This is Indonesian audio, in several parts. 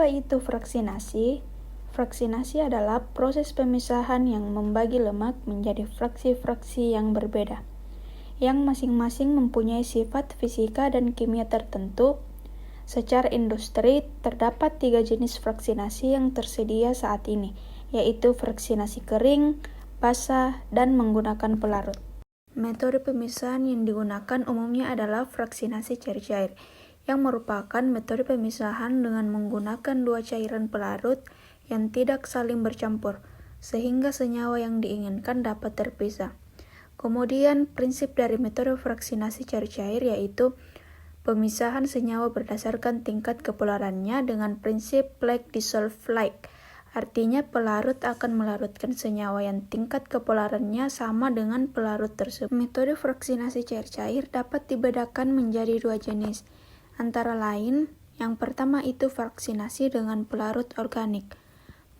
Apa itu fraksinasi? Fraksinasi adalah proses pemisahan yang membagi lemak menjadi fraksi-fraksi yang berbeda, yang masing-masing mempunyai sifat fisika dan kimia tertentu. Secara industri, terdapat 3 jenis fraksinasi yang tersedia saat ini, yaitu fraksinasi kering, basah, dan menggunakan pelarut. Metode pemisahan yang digunakan umumnya adalah fraksinasi cair-cair, yang merupakan metode pemisahan dengan menggunakan 2 cairan pelarut yang tidak saling bercampur, sehingga senyawa yang diinginkan dapat terpisah. Kemudian, prinsip dari metode fraksinasi cair-cair yaitu pemisahan senyawa berdasarkan tingkat kepolarannya dengan prinsip like dissolve like. Artinya pelarut akan melarutkan senyawa yang tingkat kepolarannya sama dengan pelarut tersebut. Metode fraksinasi cair-cair dapat dibedakan menjadi 2 jenis. Antara lain, yang pertama itu fraksinasi dengan pelarut organik.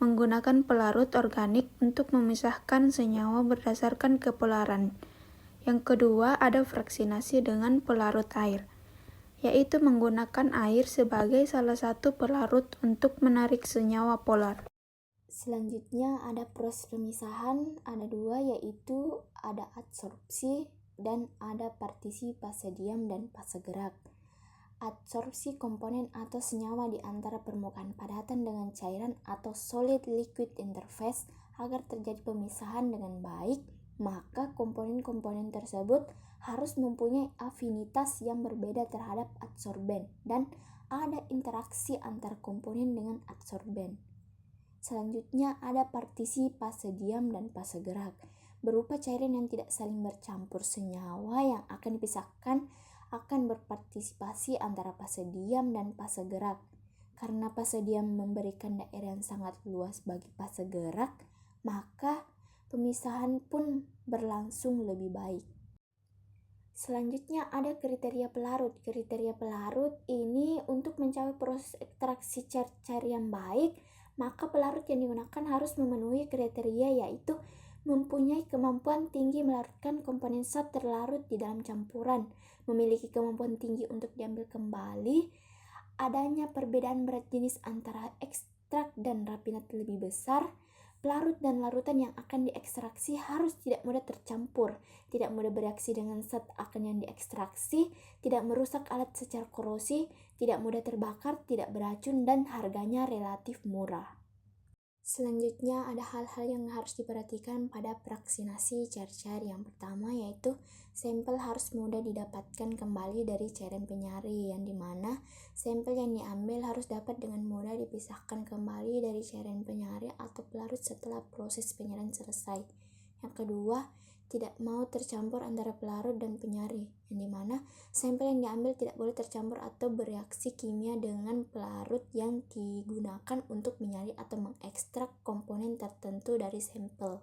Menggunakan pelarut organik untuk memisahkan senyawa berdasarkan kepolaran. Yang kedua ada fraksinasi dengan pelarut air, yaitu menggunakan air sebagai salah satu pelarut untuk menarik senyawa polar. Selanjutnya ada proses pemisahan, ada 2 yaitu ada adsorpsi dan ada partisi fase diam dan fase gerak. Adsorpsi komponen atau senyawa di antara permukaan padatan dengan cairan atau solid liquid interface. Agar terjadi pemisahan dengan baik, maka komponen-komponen tersebut harus mempunyai afinitas yang berbeda terhadap adsorben dan ada interaksi antar komponen dengan adsorben. Selanjutnya ada partisi fase diam dan fase gerak, berupa cairan yang tidak saling bercampur. Senyawa yang akan dipisahkan akan berpartisipasi antara fase diam dan fase gerak. Karena fase diam memberikan daerah yang sangat luas bagi fase gerak, maka pemisahan pun berlangsung lebih baik. Selanjutnya ada kriteria pelarut. Kriteria pelarut ini untuk mencapai proses ekstraksi cair yang baik, maka pelarut yang digunakan harus memenuhi kriteria yaitu mempunyai kemampuan tinggi melarutkan komponen zat terlarut di dalam campuran, memiliki kemampuan tinggi untuk diambil kembali, adanya perbedaan berat jenis antara ekstrak dan rafinat lebih besar, pelarut dan larutan yang akan diekstraksi harus tidak mudah tercampur, tidak mudah bereaksi dengan zat akan yang diekstraksi, tidak merusak alat secara korosi, tidak mudah terbakar, tidak beracun, dan harganya relatif murah. Selanjutnya ada hal-hal yang harus diperhatikan pada fraksinasi cair-cair. Yang pertama yaitu sampel harus mudah didapatkan kembali dari cairan penyari, yang dimana sampel yang diambil harus dapat dengan mudah dipisahkan kembali dari cairan penyari atau pelarut setelah proses penyarian selesai. Yang kedua, tidak mau tercampur antara pelarut dan penyari, yang dimana sampel yang diambil tidak boleh tercampur atau bereaksi kimia dengan pelarut yang digunakan untuk menyari atau mengekstrak komponen tertentu dari sampel.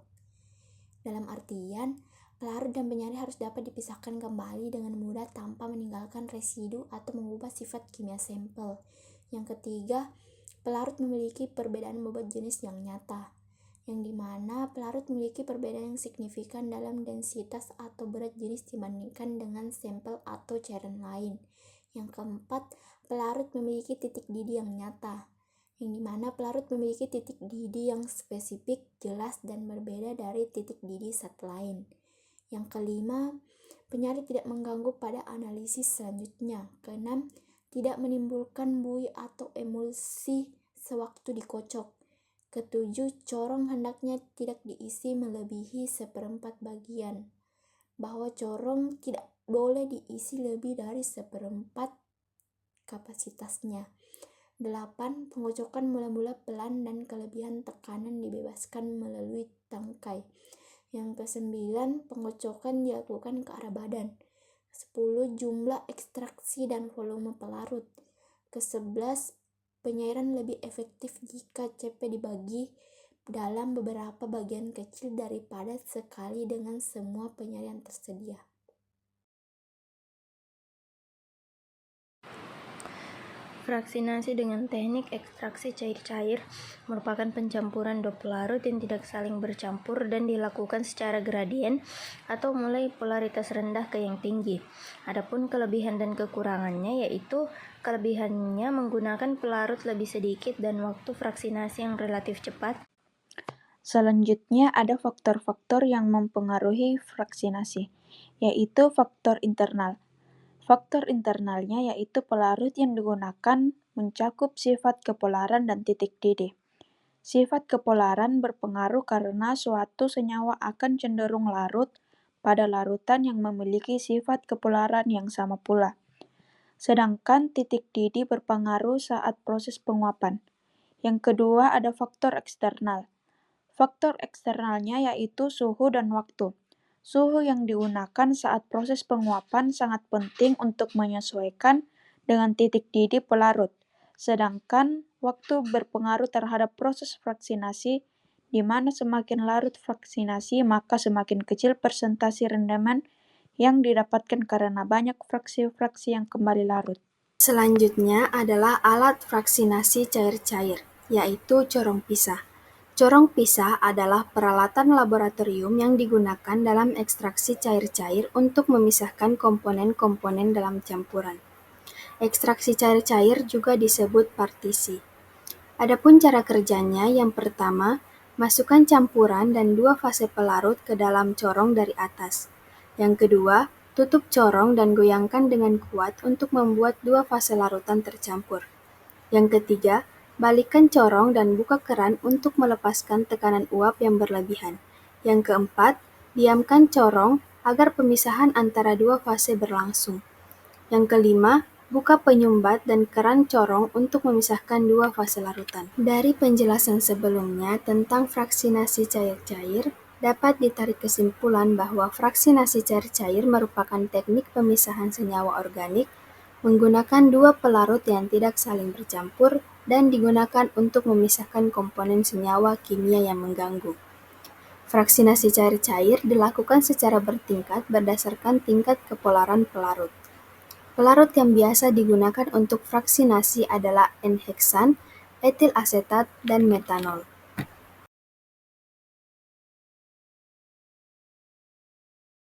Dalam artian, pelarut dan penyari harus dapat dipisahkan kembali dengan mudah tanpa meninggalkan residu atau mengubah sifat kimia sampel. Yang ketiga, pelarut memiliki perbedaan bobot jenis yang nyata, yang dimana pelarut memiliki perbedaan yang signifikan dalam densitas atau berat jenis dibandingkan dengan sampel atau cairan lain. Yang keempat, pelarut memiliki titik didih yang nyata, yang dimana pelarut memiliki titik didih yang spesifik, jelas, dan berbeda dari titik didih zat lain. Yang kelima, penyari tidak mengganggu pada analisis selanjutnya. Keenam, tidak menimbulkan buih atau emulsi sewaktu dikocok. Ketujuh, corong hendaknya tidak diisi melebihi 1/4 bagian, bahwa corong tidak boleh diisi lebih dari 1/4 kapasitasnya. 8. Pengocokan mula-mula pelan dan kelebihan tekanan dibebaskan melalui tangkai. Yang ke-9, pengocokan dilakukan ke arah badan. 10. Jumlah ekstraksi dan volume pelarut. Ke-11, penyairan lebih efektif jika CP dibagi dalam beberapa bagian kecil daripada sekali dengan semua penyairan tersedia. Fraksinasi dengan teknik ekstraksi cair-cair merupakan pencampuran dua pelarut yang tidak saling bercampur dan dilakukan secara gradien atau mulai polaritas rendah ke yang tinggi. Adapun kelebihan dan kekurangannya yaitu kelebihannya menggunakan pelarut lebih sedikit dan waktu fraksinasi yang relatif cepat. Selanjutnya ada faktor-faktor yang mempengaruhi fraksinasi, yaitu faktor internal. Faktor internalnya yaitu pelarut yang digunakan mencakup sifat kepolaran dan titik didih. Sifat kepolaran berpengaruh karena suatu senyawa akan cenderung larut pada larutan yang memiliki sifat kepolaran yang sama pula. Sedangkan titik didih berpengaruh saat proses penguapan. Yang kedua ada faktor eksternal. Faktor eksternalnya yaitu suhu dan waktu. Suhu yang digunakan saat proses penguapan sangat penting untuk menyesuaikan dengan titik didih pelarut, sedangkan waktu berpengaruh terhadap proses fraksinasi, di mana semakin larut fraksinasi maka semakin kecil persentase rendaman yang didapatkan karena banyak fraksi-fraksi yang kembali larut. Selanjutnya adalah alat fraksinasi cair-cair, yaitu corong pisah. Corong pisah adalah peralatan laboratorium yang digunakan dalam ekstraksi cair-cair untuk memisahkan komponen-komponen dalam campuran. Ekstraksi cair-cair juga disebut partisi. Adapun cara kerjanya, yang pertama, masukkan campuran dan dua fase pelarut ke dalam corong dari atas. Yang kedua, tutup corong dan goyangkan dengan kuat untuk membuat dua fase larutan tercampur. Yang ketiga, balikkan corong dan buka keran untuk melepaskan tekanan uap yang berlebihan. Yang keempat, diamkan corong agar pemisahan antara dua fase berlangsung. Yang kelima, buka penyumbat dan keran corong untuk memisahkan dua fase larutan. Dari penjelasan sebelumnya tentang fraksinasi cair-cair, dapat ditarik kesimpulan bahwa fraksinasi cair-cair merupakan teknik pemisahan senyawa organik menggunakan dua pelarut yang tidak saling bercampur dan digunakan untuk memisahkan komponen senyawa kimia yang mengganggu. Fraksinasi cair-cair dilakukan secara bertingkat berdasarkan tingkat kepolaran pelarut. Pelarut yang biasa digunakan untuk fraksinasi adalah N-heksan, etil asetat, dan metanol.